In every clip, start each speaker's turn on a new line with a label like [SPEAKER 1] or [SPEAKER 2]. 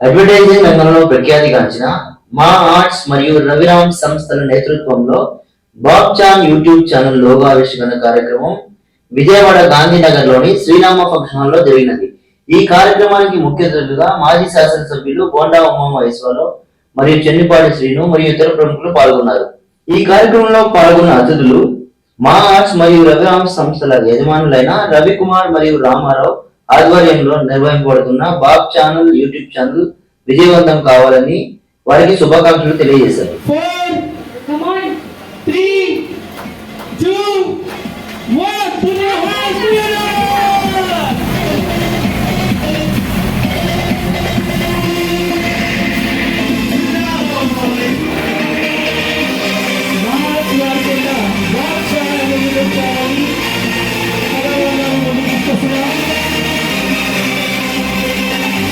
[SPEAKER 1] Advertising రంగంలో ప్రఖ్యాతిగాంచిన మా arts మరియు రవిరామ్ సంస్థల నేతృత్వంలో బాబ్ చాన్ యూట్యూబ్ ఛానల్ లోగో ఆవిష్కరణ కార్యక్రమం విజయవాడ గాంధీనగర్ లోని శ్రీరామ ఫంక్షన్ హాల్ లో జరిగినది. ఈ కార్యక్రమానికి ముఖ్య అతిథులుగా మాజీ శాసనసభ్యులు బోండా ఉమామహేశ్వరరావు మరియు చెన్నిపాటి శ్రీను మరియు ఇతర ప్రముఖులు పాల్గొన్నారు. ఈ కార్యక్రమంలో పాల్గొన్న అతిథులు మా ఆర్ట్స్ మరియు రవిరామ్ సంస్థల యజమానులైన రవికుమార్ మరియు రామారావు ఆధ్వర్యంలో నిర్వహింపబడుతున్న బాబ్ ఛానల్ యూట్యూబ్ ఛానల్ విజయవంతం కావాలని వారికి శుభాకాంక్షలు తెలియజేశారు.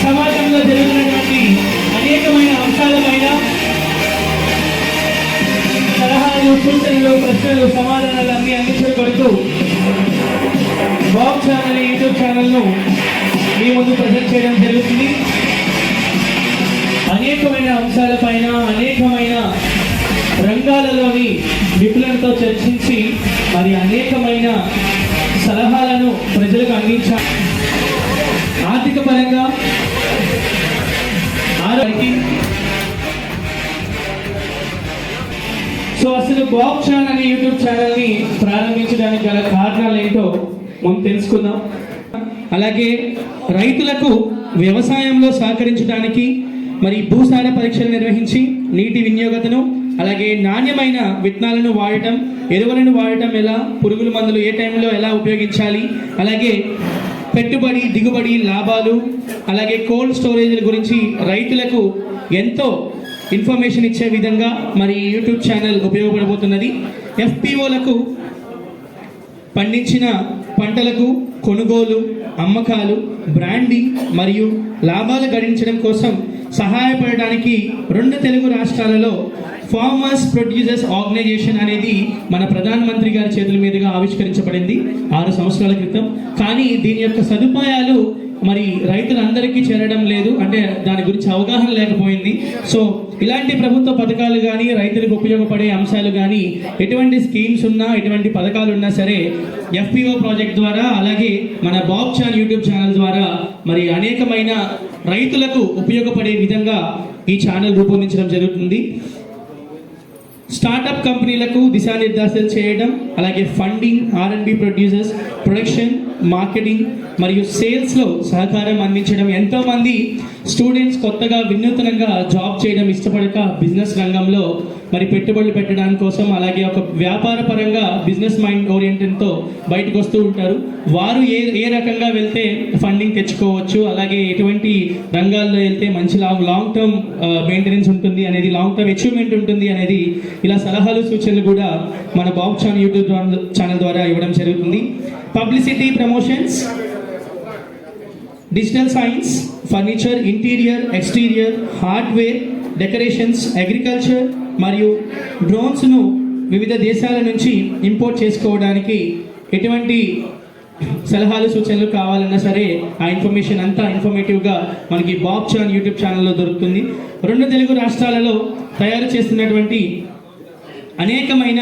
[SPEAKER 2] సమాజంలో జరుగుతున్నటువంటి అనేకమైన అంశాలపైన సలహాలు, సూచనలు, ప్రశ్నలు, సమాధానాలు అన్ని అందించబడుతూ బాబ్ ఛానల్ యూట్యూబ్ ఛానల్ను మీ ముందు ప్రజెంట్ చేయడం జరుగుతుంది. అనేకమైన అంశాలపైన అనేకమైన రంగాలలోని నిపుణులతో చర్చించి మరి అనేకమైన సలహాలను ప్రజలకు అందించాలి. ఆర్థిక పరంగా సో అసలు బాబ్ చాన్ అనే యూట్యూబ్ ఛానల్ని ప్రారంభించడానికి గల కారణాలు ఏంటో మనం తెలుసుకుందాం. అలాగే రైతులకు వ్యవసాయంలో సహకరించడానికి మరి భూసార పరీక్షలు నిర్వహించి నీటి వినియోగతను, అలాగే నాణ్యమైన విత్తనాలను వాడటం, ఎరువులను వాడటం ఎలా, పురుగుల మందులు ఏ టైంలో ఎలా ఉపయోగించాలి, అలాగే పెట్టుబడి, దిగుబడి, లాభాలు, అలాగే కోల్డ్ స్టోరేజ్ల గురించి రైతులకు ఎంతో ఇన్ఫర్మేషన్ ఇచ్చే విధంగా మరి యూట్యూబ్ ఛానల్ ఉపయోగపడబోతున్నది. ఎఫ్పిఓలకు పండించిన పంటలకు కొనుగోలు, అమ్మకాలు, బ్రాండింగ్ మరియు లాభాలు గడించడం కోసం సహాయపడడానికి 2 తెలుగు రాష్ట్రాలలో ఫార్మర్స్ ప్రొడ్యూసర్స్ ఆర్గనైజేషన్ అనేది మన ప్రధానమంత్రి గారి చేతుల మీదుగా ఆవిష్కరించబడింది 6 సంవత్సరాల క్రితం. కానీ దీని యొక్క సదుపాయాలు మరి రైతులందరికీ చేరడం లేదు, అంటే దాని గురించి అవగాహన లేకపోయింది. సో ఇలాంటి ప్రభుత్వ పథకాలు కానీ, రైతులకు ఉపయోగపడే అంశాలు కానీ, ఎటువంటి స్కీమ్స్ ఉన్నా, ఎటువంటి పథకాలు ఉన్నా సరే ఎఫ్పిఓ ప్రాజెక్ట్ ద్వారా, అలాగే మన బాబ్ చాన్ యూట్యూబ్ ఛానల్ ద్వారా మరి అనేకమైన రైతులకు ఉపయోగపడే విధంగా ఈ ఛానల్ రూపొందించడం జరుగుతుంది. స్టార్టప్ కంపెనీలకు దిశానిర్దేశాలు చేయడం, అలాగే funding, R&D producers, production, marketing మరియు సేల్స్లో సహకారం అందించడం. ఎంతోమంది స్టూడెంట్స్ కొత్తగా వినూతనంగా జాబ్ చేయడం ఇష్టపడక బిజినెస్ రంగంలో మరి పెట్టుబడులు పెట్టడానికి కోసం, అలాగే ఒక వ్యాపార పరంగా బిజినెస్ మైండ్ ఓరియంటెడ్తో బయటకు వస్తూ ఉంటారు. వారు ఏ రకంగా వెళ్తే ఫండింగ్ తెచ్చుకోవచ్చు, అలాగే ఎటువంటి రంగాల్లో వెళ్తే మంచి లాంగ్ టర్మ్ మెయింటెనెన్స్ ఉంటుంది అనేది, లాంగ్ టర్మ్ అచీవ్మెంట్ ఉంటుంది అనేది, ఇలా సలహాలు, సూచనలు కూడా మన బాబ్ చాన్ యూట్యూబ్ ఛానల్ ద్వారా ఇవ్వడం జరుగుతుంది. Publicity, promotions, digital science, furniture, interior, exterior, hardware, decorations, agriculture మరియు డ్రోన్స్ను వివిధ దేశాల నుంచి ఇంపోర్ట్ చేసుకోవడానికి ఎటువంటి సలహాలు, సూచనలు కావాలన్నా సరే ఆ ఇన్ఫర్మేషన్ అంతా ఇన్ఫర్మేటివ్గా మనకి బాబ్ చాన్ యూట్యూబ్ ఛానల్లో దొరుకుతుంది. 2 తెలుగు రాష్ట్రాలలో తయారు చేస్తున్నటువంటి అనేకమైన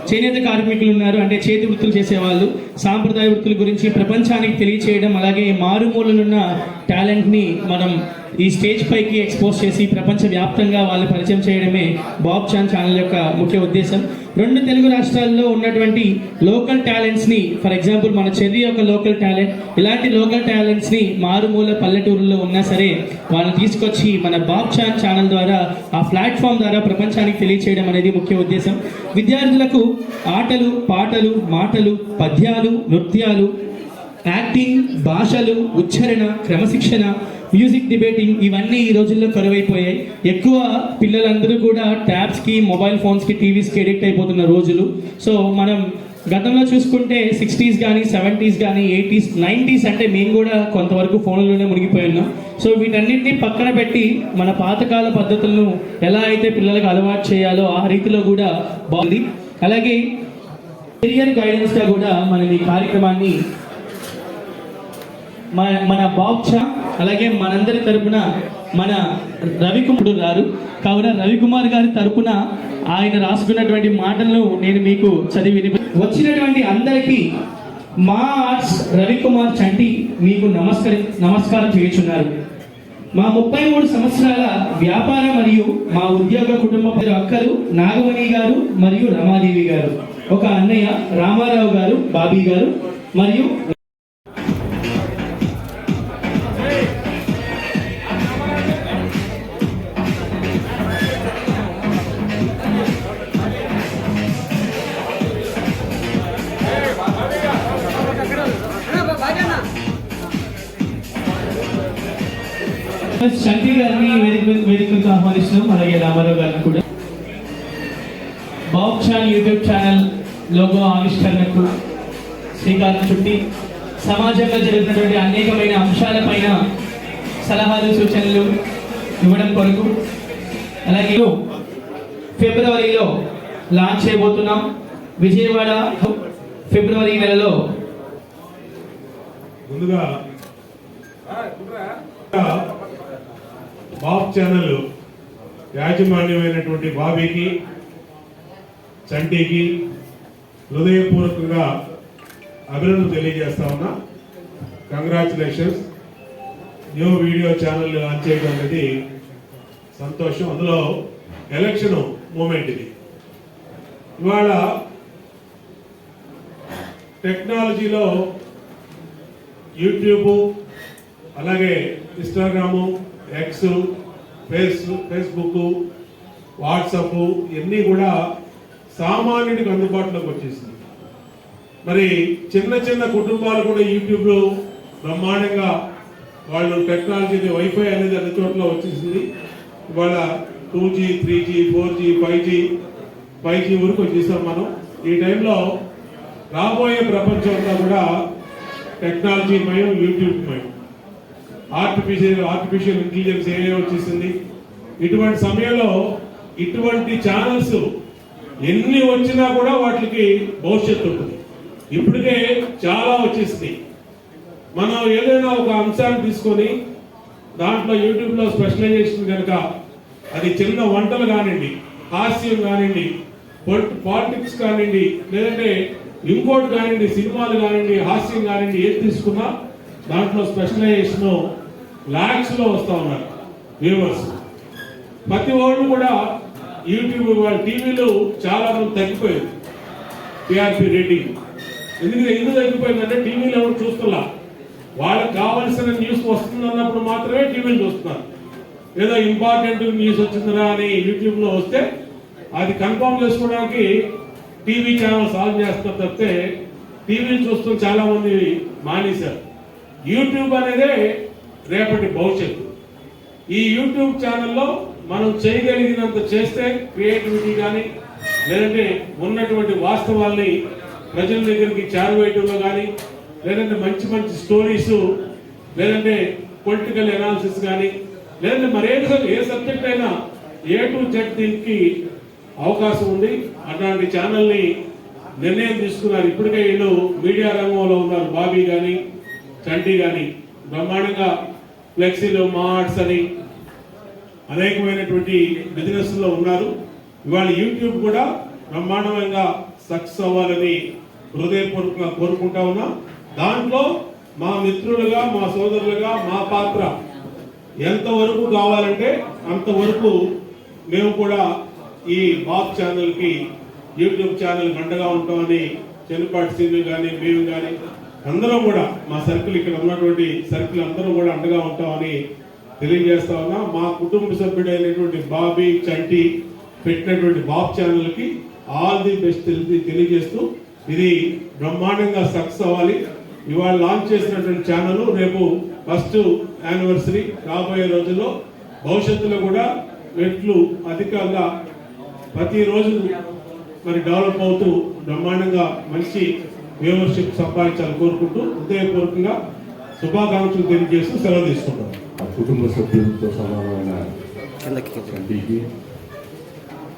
[SPEAKER 2] చేనేత కార్మికులు ఉన్నారు, అంటే చేతి వృత్తులు చేసేవాళ్ళు. సాంప్రదాయ వృత్తుల గురించి ప్రపంచానికి తెలియచేయడం, అలాగే మారుమూలనున్న టాలెంట్ని మనం ఈ స్టేజ్ పైకి ఎక్స్పోజ్ చేసి ప్రపంచవ్యాప్తంగా వాళ్ళు పరిచయం చేయడమే బాబ్ చాన్ ఛానల్ యొక్క ముఖ్య ఉద్దేశం. 2 తెలుగు రాష్ట్రాల్లో ఉన్నటువంటి లోకల్ టాలెంట్స్ని, ఫర్ ఎగ్జాంపుల్ మన చెర్రీ యొక్క లోకల్ టాలెంట్, ఇలాంటి లోకల్ టాలెంట్స్ని మారుమూల పల్లెటూరులో ఉన్నా సరే వాళ్ళని తీసుకొచ్చి మన బాబ్ చాన్ ఛానల్ ద్వారా, ఆ ప్లాట్ఫామ్ ద్వారా ప్రపంచానికి తెలియచేయడం అనేది ముఖ్య ఉద్దేశం. విద్యార్థులకు ఆటలు, పాటలు, మాటలు, పద్యాలు, నృత్యాలు, యాక్టింగ్, భాషలు, ఉచ్చారణ, క్రమశిక్షణ, మ్యూజిక్, డిబేటింగ్ ఇవన్నీ ఈ రోజుల్లో కరువైపోయాయి. ఎక్కువ పిల్లలందరూ కూడా ట్యాబ్స్కి, మొబైల్ ఫోన్స్కి, టీవీస్కి ఎడిక్ట్ అయిపోతున్న రోజులు. సో మనం గతంలో చూసుకుంటే 60s కానీ 70s కానీ 80s 90s అంటే మేము కూడా కొంతవరకు ఫోన్లోనే మునిగిపోయి ఉన్నాం. సో వీటన్నింటినీ పక్కన పెట్టి మన పాతకాల పద్ధతులను ఎలా అయితే పిల్లలకు అలవాటు చేయాలో ఆ రీతిలో కూడా బాగుంది. అలాగే కెరియర్ గైడెన్స్గా కూడా మనం ఈ కార్యక్రమాన్ని మన బాబ్ చాన్ అలాగే మనందరి తరపున మన రవికుమార్ గారు. కావున రవికుమార్ గారి తరపున ఆయన రాసుకున్నటువంటి మాటలను నేను మీకు చదివి వచ్చినటువంటి అందరికీ మా ఆర్ట్స్ రవికుమార్ చంటి మీకు నమస్కారం చేయుచున్నారు. మా 33 సంవత్సరాల వ్యాపార మరియు మా ఉద్యోగ కుటుంబ అక్కలు నాగమణి గారు మరియు రమాదేవి గారు, ఒక అన్నయ్య రామారావు గారు, బాబీ గారు మరియు శంకర్ గారిని వేదికకు ఆహ్వానిస్తున్నాం. అలాగే రామారావు గారిని కూడా. బాబ్ చాన్ యూట్యూబ్ ఛానల్ లోగో ఆవిష్కరణకు శ్రీకారం చుట్టి సమాజంలో జరుగుతున్నటువంటి అనేకమైన అంశాలపైన సలహాలు సూచనలు ఇవ్వడం కొరకు, అలాగే ఫిబ్రవరిలో లాంచ్ చేయబోతున్నాం. విజయవాడ ఫిబ్రవరి నెలలో.
[SPEAKER 3] ముందుగా బాబ్ ఛానల్ యాజమాన్యమైనటువంటి బాబీకి, చంటికి హృదయపూర్వకంగా అభినందనలు తెలియజేస్తా ఉన్నా. Congratulations. New video channel launch చేయడం అనేది సంతోషం. అందులో ఎలక్షన్ మూమెంట్ ఇది. ఇవాళ టెక్నాలజీలో యూట్యూబ్, అలాగే ఇన్స్టాగ్రాము, ఎక్స్, ఫేస్బుక్, వాట్సాప్ ఇవన్నీ కూడా సామాన్యుడికి అందుబాటులోకి వచ్చేసింది. మరి చిన్న చిన్న కుటుంబాలు కూడా యూట్యూబ్లో బ్రహ్మాండంగా వాళ్ళు టెక్నాలజీ వైఫై అనేది అన్ని చోట్ల వచ్చేసింది. ఇవాళ 2G, 3G, 4G, 5G వరకు వచ్చేసాం మనం. ఈ టైంలో రాబోయే ప్రపంచం అంతా కూడా టెక్నాలజీ మయం, యూట్యూబ్ మయం. ఆర్టిఫిషియల్ ఇంటెలిజెన్స్ ఏ వచ్చేసింది. ఇటువంటి సమయంలో ఇటువంటి ఛానల్స్ ఎన్ని వచ్చినా కూడా వాటికి భవిష్యత్తు ఉంటుంది. ఇప్పటికే చాలా వచ్చేసింది. మనం ఏదైనా ఒక అంశాన్ని తీసుకొని దాంట్లో యూట్యూబ్లో స్పెషలైజేషన్ కనుక అది చిన్న వంటలు కానివ్వండి, హాస్యం కానివ్వండి, పాలిటిక్స్ కానివ్వండి, లేదంటే ఇంకోటి కానివ్వండి, సినిమాలు కానివ్వండి, హాస్యం కానివ్వండి, ఏది తీసుకున్నా దాంట్లో స్పెషలైజేషన్ లాక్స్లో వస్తూ ఉన్నారు వ్యూవర్స్. ప్రతి వాళ్ళు కూడా యూట్యూబ్, టీవీలో చాలా మంది తగ్గిపోయింది టీఆర్పీ రేటింగ్. ఎందుకు తగ్గిపోయిందంటే టీవీలో ఎవరు చూస్తున్నా, వాళ్ళకి కావాల్సిన న్యూస్ వస్తుంది అన్నప్పుడు మాత్రమే టీవీలు చూస్తున్నారు. ఏదో ఇంపార్టెంట్ న్యూస్ వచ్చిందిరా అని యూట్యూబ్లో వస్తే అది కన్ఫర్మ్ చేసుకోవడానికి టీవీ ఛానల్ సాల్వ్ చేస్తున్నారు తప్పితే టీవీలు చూస్తూ చాలా మంది మానేశారు. యూట్యూబ్ అనేదే రేపటి భవిష్యత్తు. ఈ యూట్యూబ్ ఛానల్లో మనం చేయగలిగినంత చేస్తే క్రియేటివిటీ కానీ, లేదంటే ఉన్నటువంటి వాస్తవాల్ని ప్రజల దగ్గరికి చేరవేయటంలో కానీ, లేదంటే మంచి మంచి స్టోరీస్, లేదంటే పొలిటికల్ అనాలిసిస్ కానీ, లేదంటే ఏ సబ్జెక్ట్ అయినా A to Z దీనికి అవకాశం ఉంది. అట్లాంటి ఛానల్ని నిర్ణయం తీసుకున్నారు. ఇప్పటికే వీళ్ళు మీడియా రంగంలో ఉన్నారు. బాబీ కానీ, చంటి కానీ బ్రహ్మాండంగా ఫ్లెక్సీలో, మార్ట్స్ అని అనేకమైనటువంటి బిజినెస్లో ఉన్నారు. ఇవాళ యూట్యూబ్ కూడా బ్రహ్మాండంగా సక్సెస్ అవ్వాలని హృదయపూర్వకంగా కోరుకుంటా ఉన్నా. దాంట్లో మా మిత్రులుగా, మా సోదరులుగా మా పాత్ర ఎంతవరకు కావాలంటే అంతవరకు మేము కూడా ఈ బాబ్ ఛానల్కి, యూట్యూబ్ ఛానల్ అండగా ఉంటామని చెన్నుపాటి సీనియర్ కానీ, మేము కానీ అందరం కూడా మా సర్కిల్, ఇక్కడ ఉన్నటువంటి సర్కిల్ అందరూ కూడా అండగా ఉంటామని తెలియజేస్తా ఉన్నా. మా కుటుంబ సభ్యుడైనటువంటి బాబీ, చంటి పెట్టినటువంటి బాబ్ ఛానల్కి ఆల్ ది బెస్ట్ తెలియజేస్తూ ఇది బ్రహ్మాండంగా సక్సెస్ అవ్వాలి. ఇవాళ లాంచ్ చేసినటువంటి ఛానల్ రేపు ఫస్ట్ యానివర్సరీ. రాబోయే రోజుల్లో భవిష్యత్తులో కూడా రెట్లు అధికంగా ప్రతిరోజు మరి డెవలప్ అవుతూ బ్రహ్మాండంగా మంచి వ్యూవర్షిప్ సంపాదించాలని కోరుకుంటూ హృదయపూర్వకంగా శుభాకాంక్షలు తెలియజేస్తూ సెలవు తీసుకుంటాం.
[SPEAKER 4] కుటుంబ సభ్యులతో సమానమైన చంటికి,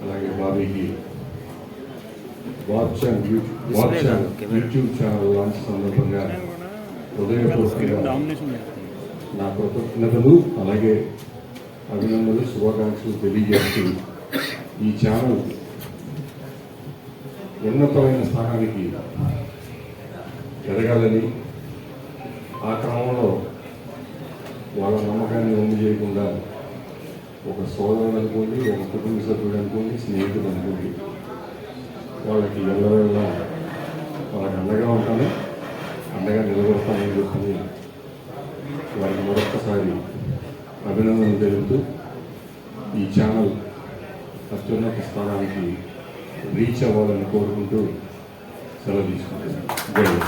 [SPEAKER 4] అలాగే బాబీకి బాబ్ చాన్ యూట్యూబ్ ఛానల్ లాంచ్ సందర్భంగా హృదయపూర్వకంగా నా కృతజ్ఞతలు, అలాగే అభినందనలు శుభాకాంక్షలు తెలియజేస్తూ ఈ ఛానల్ ఉన్నతమైన స్థానానికి ఎదగాలని ఆ క్రమంలో వాళ్ళ నమ్మకాన్ని ఒమ్ము చేయకుండా ఒక సోదరుడు అనుకోండి, ఒక కుటుంబ సభ్యుడు అనుకోండి, స్నేహితుడు అనుకోండి, వాళ్ళకి ఎల్లవేళ వాళ్ళకి అండగా ఉంటాను, అండగా నిలబడతానని చెప్పి వారికి మరొక్కసారి అభినందనలు తెలుపుతూ ఈ ఛానల్ అత్యున్నత స్థానానికి రీచ్ అవ్వాలని కోరుకుంటూ సెలవు తీసుకుంటున్నాను. జై హింద్.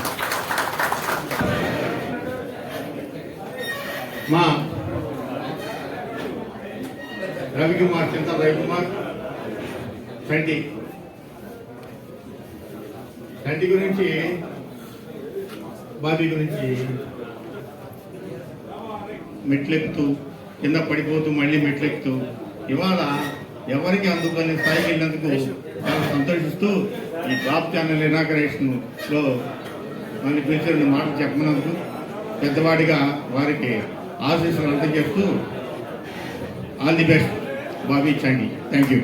[SPEAKER 5] మా రవికుమార్ చింత రవికుమార్ చంటి గురించి బాబీ గురించి మెట్లెక్కుతూ కింద పడిపోతూ మళ్ళీ మెట్లెక్కుతూ ఇవాళ ఎవరికి అందుకని స్థాయికి వెళ్ళినందుకు చాలా సంతోషిస్తూ ఈ బాబ్ ఛానల్ ఇనాగరేషన్లో నన్ను పిలిచి 2 మాటలు చెప్పినందుకు పెద్దవాడిగా వారికి ఆశీస్సులు అందజేస్తూ all the best Bobby Chandi. Thank you.